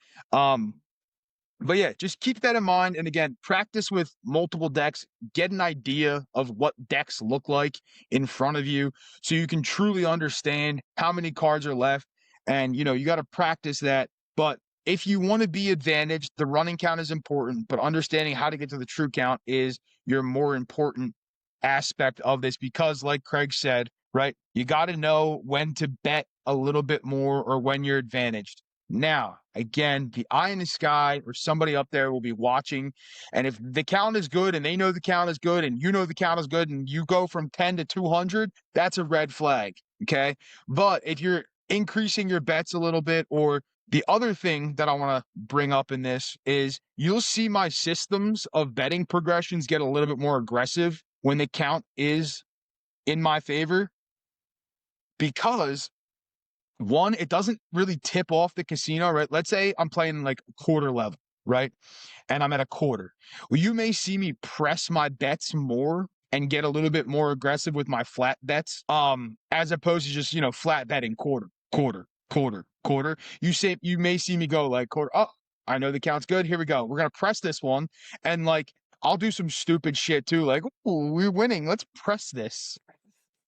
But yeah, just keep that in mind. And again, practice with multiple decks, get an idea of what decks look like in front of you so you can truly understand how many cards are left. And, you got to practice that. But if you want to be advantaged, the running count is important, but understanding how to get to the true count is your more important aspect of this because, like Craig said, right, you got to know when to bet a little bit more or when you're advantaged. Now, again, the eye in the sky or somebody up there will be watching. And if the count is good and they know the count is good and you know the count is good and you go from 10 to 200, that's a red flag. Okay. But if you're increasing your bets a little bit, or the other thing that I want to bring up in this is you'll see my systems of betting progressions get a little bit more aggressive when the count is in my favor because one, it doesn't really tip off the casino, right? Let's say I'm playing like quarter level, right? And I'm at a quarter. Well, you may see me press my bets more and get a little bit more aggressive with my flat bets, as opposed to just, flat betting quarter, quarter, quarter, quarter. You may see me go like quarter. Oh, I know the count's good. Here we go. We're gonna press this one. And like I'll do some stupid shit too, like, oh, we're winning. Let's press this.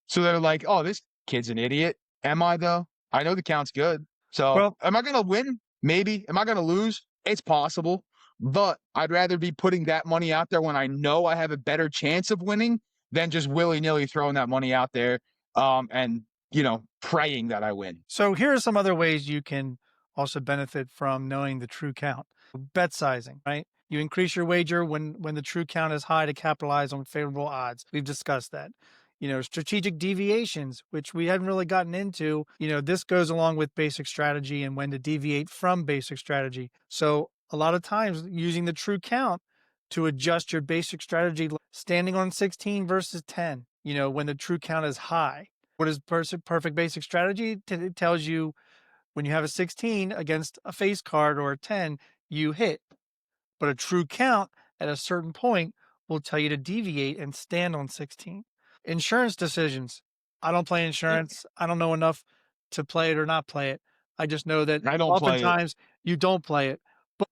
So they're like, oh, this kid's an idiot. Am I though? I know the count's good. So Well, am I going to win? Maybe. Am I going to lose? It's possible. But I'd rather be putting that money out there when I know I have a better chance of winning than just willy-nilly throwing that money out there and, praying that I win. so here are some other ways you can also benefit from knowing the true count. Bet sizing, right? You increase your wager when the true count is high to capitalize on favorable odds. We've discussed that. Strategic deviations, which we haven't really gotten into. This goes along with basic strategy and when to deviate from basic strategy. So a lot of times using the true count to adjust your basic strategy, standing on 16 versus 10, when the true count is high. What is perfect basic strategy? It tells you when you have a 16 against a face card or a 10, you hit. But a true count at a certain point will tell you to deviate and stand on 16. Insurance decisions. I don't play insurance. I don't know enough to play it or not play it. I just know that I don't play it. oftentimes you don't play it. But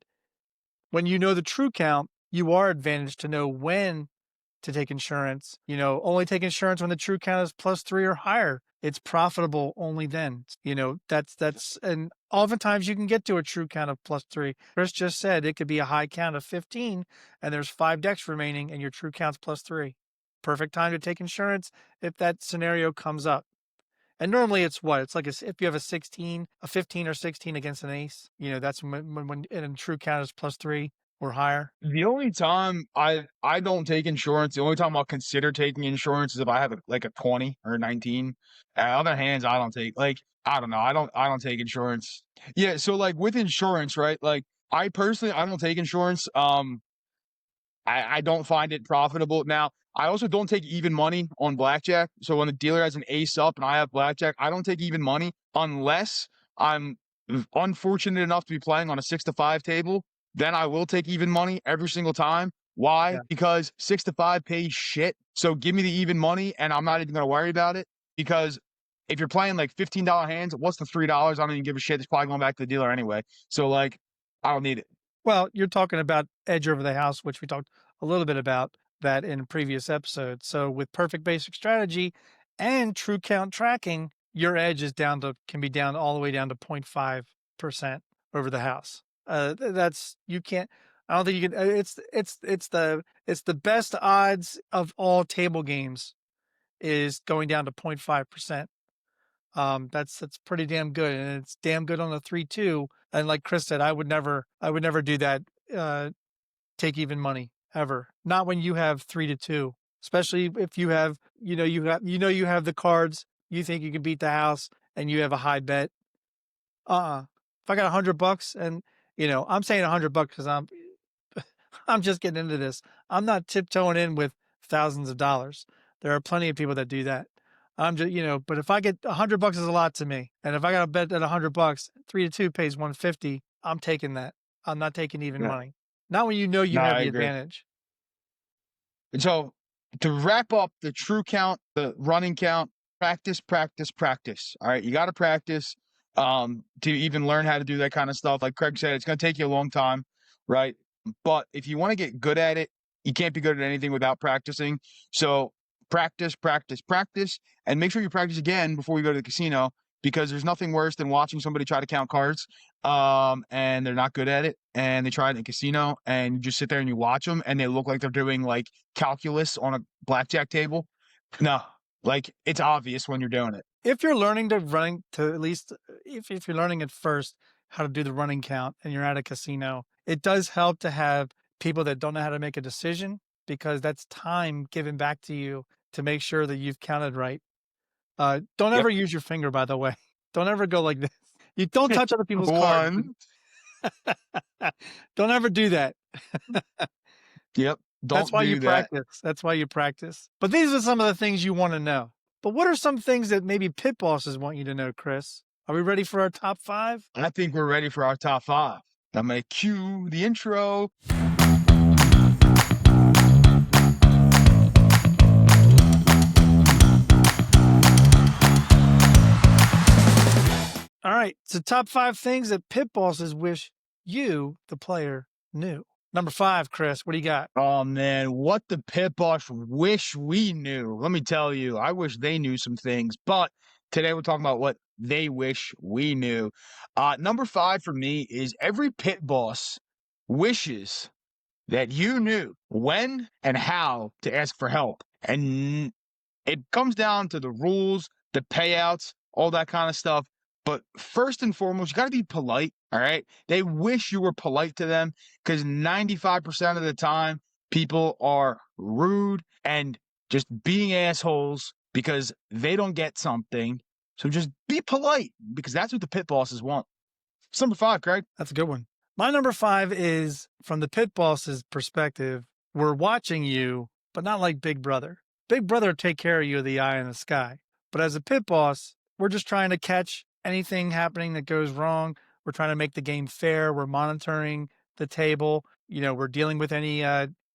when you know the true count, you are advantaged to know when to take insurance. Only take insurance when the true count is +3 or higher. It's profitable only then. And oftentimes you can get to a true count of +3. Chris just said it could be a high count of 15 and there's 5 decks remaining and your true count's +3. Perfect time to take insurance if that scenario comes up. And normally it's what? It's like if you have a 15 or 16 against an ace, that's when a true count is +3 or higher. The only time I don't take insurance, the only time I'll consider taking insurance is if I have like a 20 or a 19. Other hands, I don't take. Like, I don't know. I don't take insurance. Yeah, so like with insurance, right? Like I personally I don't take insurance. I don't find it profitable. Now, I also don't take even money on blackjack. So when the dealer has an ace up and I have blackjack, I don't take even money unless I'm unfortunate enough to be playing on a 6-5 table. Then I will take even money every single time. Why? Yeah. Because 6-5 pays shit. So give me the even money and I'm not even going to worry about it. Because if you're playing like $15 hands, what's the $3? I don't even give a shit. It's probably going back to the dealer anyway. So like, I don't need it. Well, you're talking about edge over the house, which we talked a little bit about that in previous episodes. So with perfect basic strategy and true count tracking, your edge is can be down all the way down to 0.5% over the house. That's you can't. I don't think you can. It's the best odds of all table games is going down to 0.5%. That's pretty damn good, and it's damn good on a 3-2. And like Chris said, I would never do that. Take even money ever. Not when you have 3-2, especially if you have you have the cards. You think you can beat the house, and you have a high bet. If I got $100 and I'm saying $100 because I'm just getting into this. I'm not tiptoeing in with thousands of dollars. There are plenty of people that do that. I'm just, but if I get $100 is a lot to me. And if I got to bet at $100, 3-2 pays 150. I'm taking that. I'm not taking even Yeah. money. Not when you know you No, have I the agree. advantage. And so to wrap up the true count, the running count, practice, practice, practice. All right. You got to practice to even learn how to do that kind of stuff. Like Craig said, it's going to take you a long time. Right. But if you want to get good at it, you can't be good at anything without practicing. So practice, practice, practice, and make sure you practice again before you go to the casino, because there's nothing worse than watching somebody try to count cards and they're not good at it, and they try it in a casino, and you just sit there and you watch them, and they look like they're doing like calculus on a blackjack table. No, like it's obvious when you're doing it. If you're learning at least if you're learning at first how to do the running count and you're at a casino, it does help to have people that don't know how to make a decision, because that's time given back to you to make sure that you've counted right. Don't Yep. ever use your finger, by the way. Don't ever go like this. You don't touch other people's cards. One. Don't ever do that. Yep. That's Don't why you do that. practice. That's why you practice. But these are some of the things you want to know. But what are some things that maybe pit bosses want you to know, Chris? Are we ready for our top 5? I think we're ready for our top 5. I'm going to cue the intro. All right. So top 5 things that pit bosses wish you, the player, knew. Number 5, Chris, what do you got? Oh, man, what the pit boss wish we knew. Let me tell you, I wish they knew some things, but today we're talking about what they wish we knew. Number 5 for me is every pit boss wishes that you knew when and how to ask for help. And it comes down to the rules, the payouts, all that kind of stuff. But first and foremost, you got to be polite, all right? They wish you were polite to them, because 95% of the time, people are rude and just being assholes because they don't get something. So just be polite, because that's what the pit bosses want. It's number 5, Craig. That's a good one. My number 5 is, from the pit boss's perspective, we're watching you, but not like Big Brother. Big Brother take care of you, the eye in the sky. But as a pit boss, we're just trying to catch anything happening that goes wrong. We're trying to make the game fair. We're monitoring the table. We're dealing with any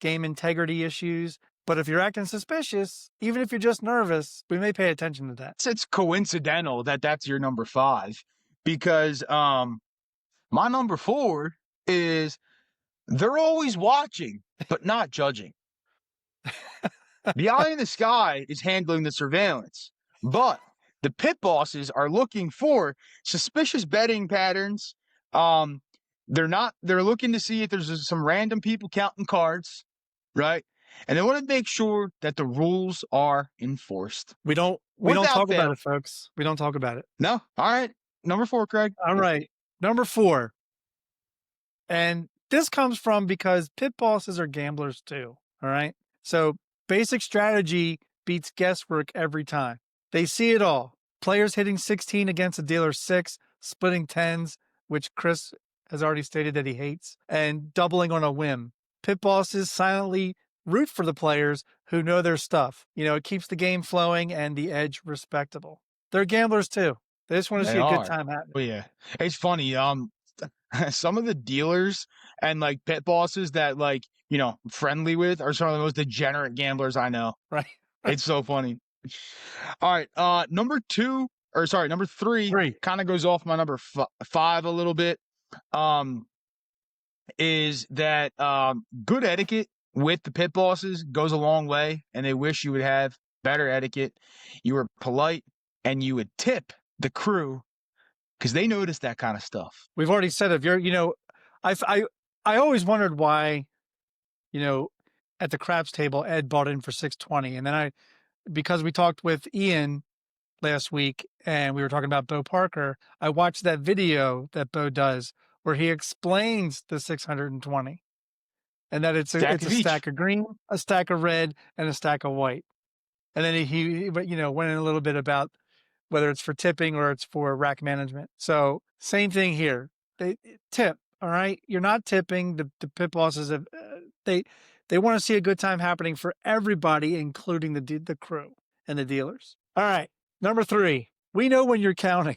game integrity issues. But if you're acting suspicious, even if you're just nervous, we may pay attention to that. It's coincidental that that's your number 5, because my number 4 is they're always watching, but not judging. The eye in the sky is handling the surveillance, but the pit bosses are looking for suspicious betting patterns. They're looking to see if there's some random people counting cards, right? And they want to make sure that the rules are enforced. We don't talk about it, folks. We don't talk about it. No. All right. Number 4, Craig. All right. Number 4. And this comes from because pit bosses are gamblers too. All right. So basic strategy beats guesswork every time. They see it all. Players hitting 16 against a dealer 6, splitting 10s, which Chris has already stated that he hates, and doubling on a whim. Pit bosses silently root for the players who know their stuff. It keeps the game flowing and the edge respectable. They're gamblers too. They just want to see a good time happening. Oh yeah. It's funny. Some of the dealers and like pit bosses that friendly with are some of the most degenerate gamblers I know. Right. It's so funny. All right. Number 3 kind of goes off my number 5 a little bit. Is that good etiquette with the pit bosses goes a long way, and they wish you would have better etiquette. You were polite, and you would tip the crew because they notice that kind of stuff. We've already said if you're, I always wondered why, at the craps table, Ed bought in for 620. And then because we talked with Ian last week and we were talking about Bo Parker, I watched that video that Bo does where he explains the 620 and that it's a stack of green, a stack of red, and a stack of white. And then he went in a little bit about whether it's for tipping or it's for rack management. So same thing here. They tip, all right? You're not tipping. The pit bosses have they want to see a good time happening for everybody, including the crew and the dealers. All right, number 3. We know when you're counting.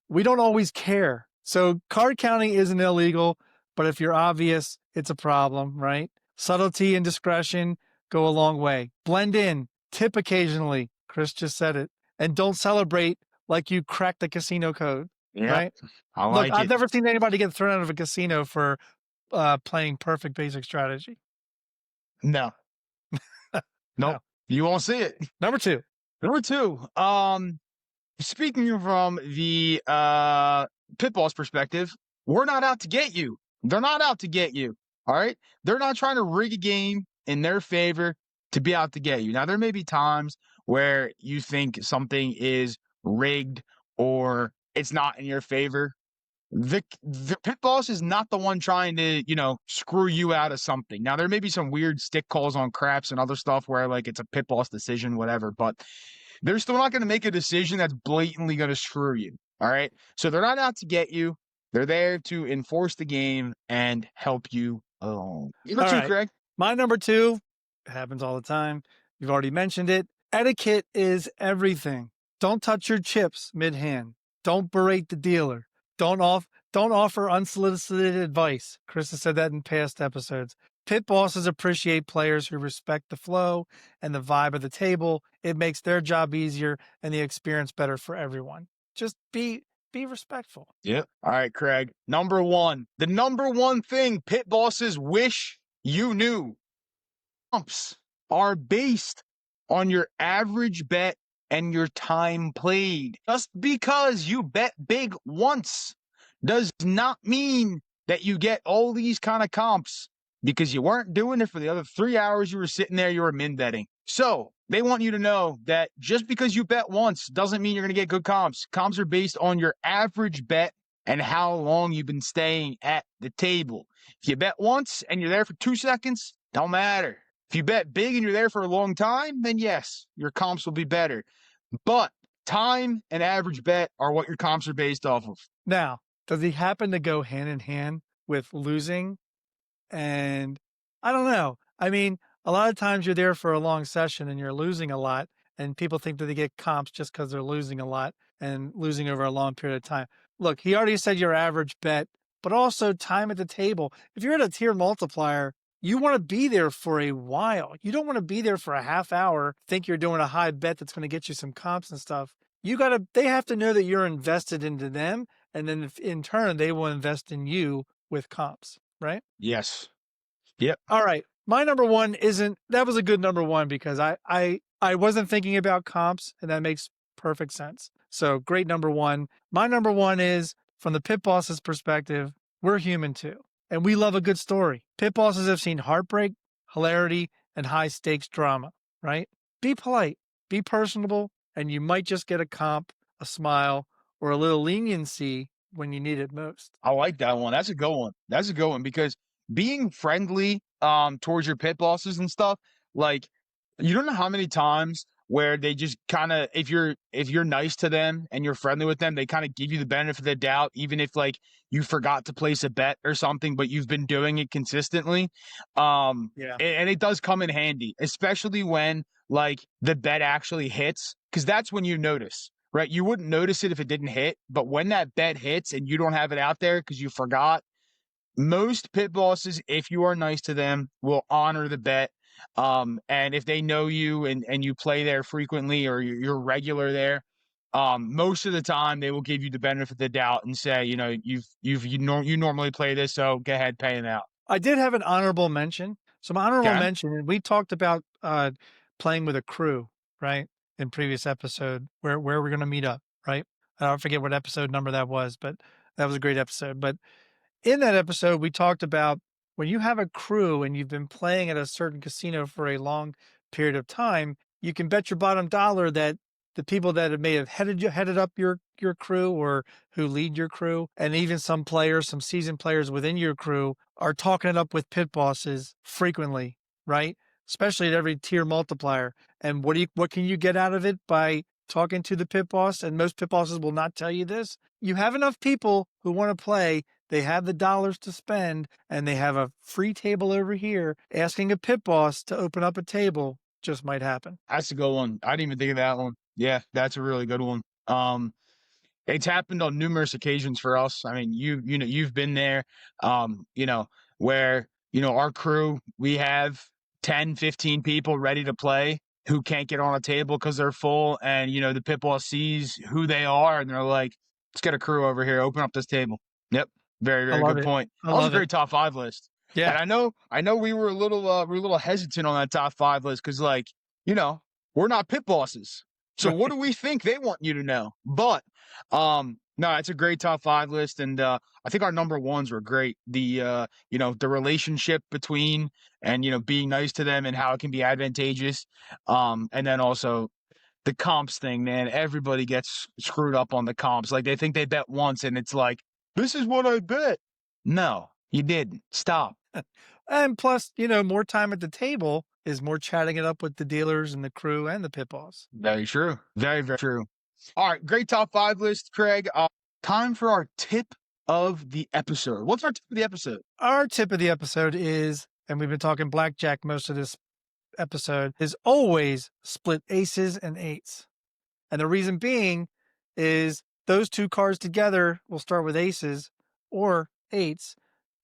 We don't always care. So card counting isn't illegal, but if you're obvious, it's a problem, right? Subtlety and discretion go a long way. Blend in, tip occasionally. Chris just said it. And don't celebrate like you cracked the casino code, right? I like Look, I've never seen anybody get thrown out of a casino for playing perfect basic strategy. No. Nope. You won't see it. Number 2. Speaking from the pit boss perspective, we're not out to get you. They're not out to get you. All right? They're not trying to rig a game in their favor to be out to get you. Now, there may be times where you think something is rigged or it's not in your favor. The pit boss is not the one trying to, screw you out of something. Now, there may be some weird stick calls on craps and other stuff where, like, it's a pit boss decision, whatever, but they're still not going to make a decision that's blatantly going to screw you, all right? So they're not out to get you. They're there to enforce the game and help you along. Number 2, Craig. My number 2, it happens all the time. You've already mentioned it. Etiquette is everything. Don't touch your chips mid-hand. Don't berate the dealer. Don't offer unsolicited advice. Chris has said that in past episodes. Pit bosses appreciate players who respect the flow and the vibe of the table. It makes their job easier and the experience better for everyone. Just be respectful. Yep. All right, Craig. Number 1. The number 1 thing pit bosses wish you knew. Comps are based on your average bet and your time played. Just because you bet big once does not mean that you get all these kind of comps because you weren't doing it for the other 3 hours you were sitting there, you were min betting. So they want you to know that just because you bet once doesn't mean you're going to get good comps. Comps are based on your average bet and how long you've been staying at the table. If you bet once and you're there for 2 seconds, don't matter. If you bet big and you're there for a long time, then yes, your comps will be better. But time and average bet are what your comps are based off of. Now, does he happen to go hand in hand with losing? And I don't know. I mean, a lot of times you're there for a long session and you're losing a lot, and people think that they get comps just because they're losing a lot and losing over a long period of time. Look, he already said your average bet, but also time at the table. If you're at a tier multiplier, you want to be there for a while. You don't want to be there for a half hour, think you're doing a high bet that's going to get you some comps and stuff. They have to know that you're invested into them, and then in turn, they will invest in you with comps, right? Yes. Yep. All right. My number 1 that was a good number 1 because I wasn't thinking about comps, and that makes perfect sense. So great number 1. My number 1 is, from the pit boss's perspective, we're human too. And we love a good story. Pit bosses have seen heartbreak, hilarity, and high stakes drama, right? Be polite, be personable, and you might just get a comp, a smile, or a little leniency when you need it most. I like that one. That's a good one. That's a good one because being friendly towards your pit bosses and stuff, like, you don't know how many times where they just kind of, if you're nice to them and you're friendly with them, they kind of give you the benefit of the doubt, even if, like, you forgot to place a bet or something, but you've been doing it consistently. And it does come in handy, especially when, like, the bet actually hits, because that's when you notice, right? You wouldn't notice it if it didn't hit, but when that bet hits and you don't have it out there because you forgot, most pit bosses, if you are nice to them, will honor the bet. And if they know you and you play there frequently or you're regular there, most of the time they will give you the benefit of the doubt and say, you normally play this, so go ahead, pay it out. I did have an honorable mention. So my honorable mention, we talked about playing with a crew, right? in previous episode where we're going to meet up, right? I don't forget what episode number that was, but that was a great episode. But in that episode, we talked about when you have a crew and you've been playing at a certain casino for a long period of time, you can bet your bottom dollar that the people that may have headed up your crew or who lead your crew, and even some players, some seasoned players within your crew, are talking it up with pit bosses frequently, right? Especially at every tier multiplier. And what can you get out of it by talking to the pit boss? And most pit bosses will not tell you this. You have enough people who want to play, they have the dollars to spend, and they have a free table over here. Asking a pit boss to open up a table just might happen. That's a good one. I didn't even think of that one. Yeah, that's a really good one. It's happened on numerous occasions for us. I mean, you've been there. Where our crew, we have 10, 15 people ready to play who can't get on a table because they're full, and the pit boss sees who they are, and they're like, "Let's get a crew over here, open up this table." Yep, very, I very love good it. point. I That was a love it. great top five list. And Yeah. I know we were a little hesitant on that top five list because, like, we're not pit bosses. So what do we think they want you to know? But no, it's a great top five list, and I think our number ones were great. The the relationship between and being nice to them and how it can be advantageous. And then also the comps thing, man. Everybody gets screwed up on the comps. Like they think they bet once, and it's like, this is what I bet. No, you didn't. Stop. And plus, more time at the table is more chatting it up with the dealers and the crew and the pit boss. Very true. Very, very true. All right, great top five list, Craig. Time for our tip of the episode. What's our tip of the episode? Our tip of the episode is, and we've been talking blackjack most of this episode, is always split aces and eights. And the reason being is those two cards together will start with aces or eights.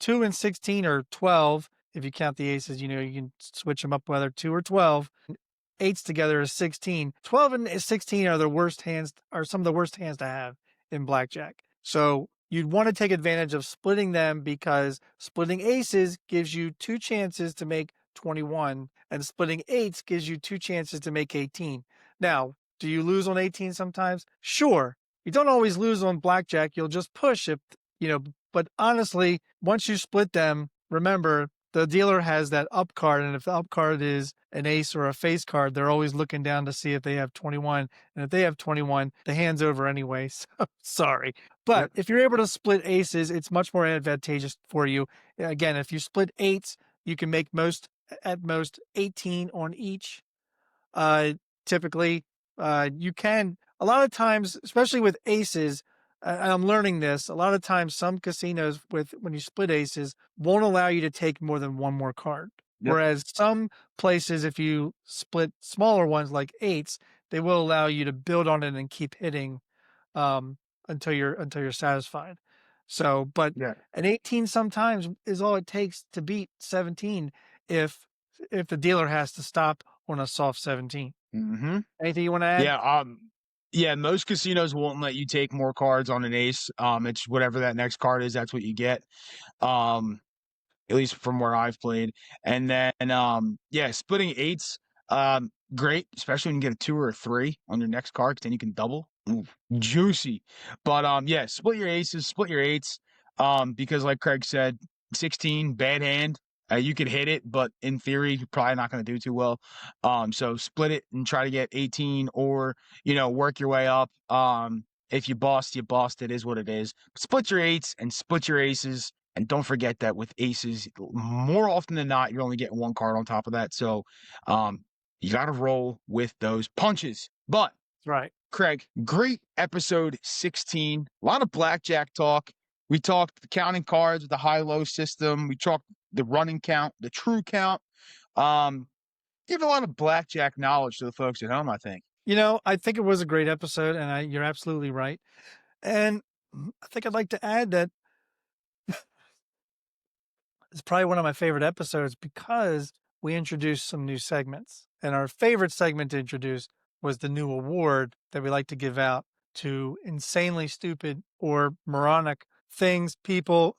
2 and 16 or 12. If you count the aces, you can switch them up whether 2 or 12. Eights together is 16. 12 and 16 are some of the worst hands to have in blackjack. So you'd want to take advantage of splitting them, because splitting aces gives you 2 chances to make 21, and splitting eights gives you 2 chances to make 18. Now, do you lose on 18 sometimes? Sure. You don't always lose on blackjack. You'll just push if, but honestly, once you split them, remember, the dealer has that up card, and if the up card is an ace or a face card, they're always looking down to see if they have 21. And if they have 21, the hand's over anyway. So sorry. But if you're able to split aces, it's much more advantageous for you. Again, if you split eights, you can make at most 18 on each. Typically, you can, a lot of times, especially with aces, and I'm learning this, a lot of times some casinos when you split aces won't allow you to take more than one more card. Yep. Whereas some places, if you split smaller ones like eights, they will allow you to build on it and keep hitting until you're satisfied. So, but an 18 sometimes is all it takes to beat 17 if the dealer has to stop on a soft 17. Mm-hmm. Anything you want to add? Yeah, most casinos won't let you take more cards on an ace. It's whatever that next card is, that's what you get. At least from where I've played. And then splitting eights, great, especially when you get a 2 or a 3 on your next card, 'cause then you can double. Ooh, juicy. But split your aces, split your eights. Because like Craig said, 16, bad hand. You could hit it, but in theory, you're probably not going to do too well. So split it and try to get 18, or work your way up. If you bust, you bust. It is what it is. Split your eights and split your aces, and don't forget that with aces, more often than not, you're only getting one card on top of that. So, you got to roll with those punches. But That's right. Craig, great episode 16. A lot of blackjack talk. We talked the counting cards with the high-low system. We talked the running count, the true count. Give a lot of blackjack knowledge to the folks at home, I think. I think it was a great episode, and you're absolutely right. And I think I'd like to add that it's probably one of my favorite episodes because we introduced some new segments. And our favorite segment to introduce was the new award that we like to give out to insanely stupid or moronic things, people,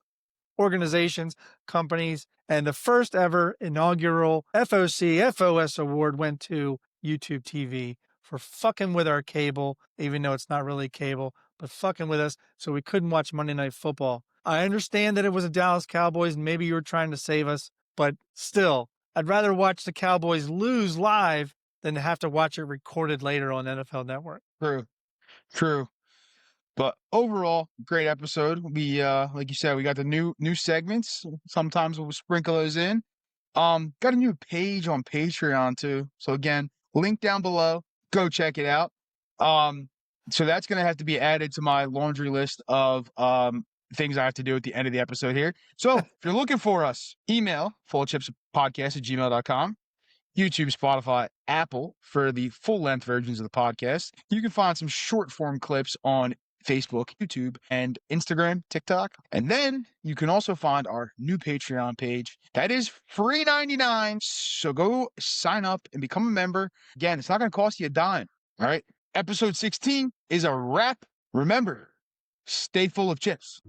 organizations, companies. And the first ever inaugural FOC FOS award went to YouTube TV for fucking with our cable, even though it's not really cable, but fucking with us so we couldn't watch Monday Night Football. I understand that it was a Dallas Cowboys and maybe you were trying to save us, but still, I'd rather watch the Cowboys lose live than to have to watch it recorded later on NFL Network. True. But overall, great episode. We like you said, we got the new segments. Sometimes we'll sprinkle those in. Got a new page on Patreon too. So again, link down below. Go check it out. So that's gonna have to be added to my laundry list of things I have to do at the end of the episode here. So if you're looking for us, email fullofchipspodcast@gmail.com. YouTube, Spotify, Apple for the full-length versions of the podcast. You can find some short-form clips on Facebook, YouTube, and Instagram, TikTok. And then you can also find our new Patreon page. That is free 99. So go sign up and become a member. Again, it's not going to cost you a dime. All right. Episode 16 is a wrap. Remember, stay full of chips.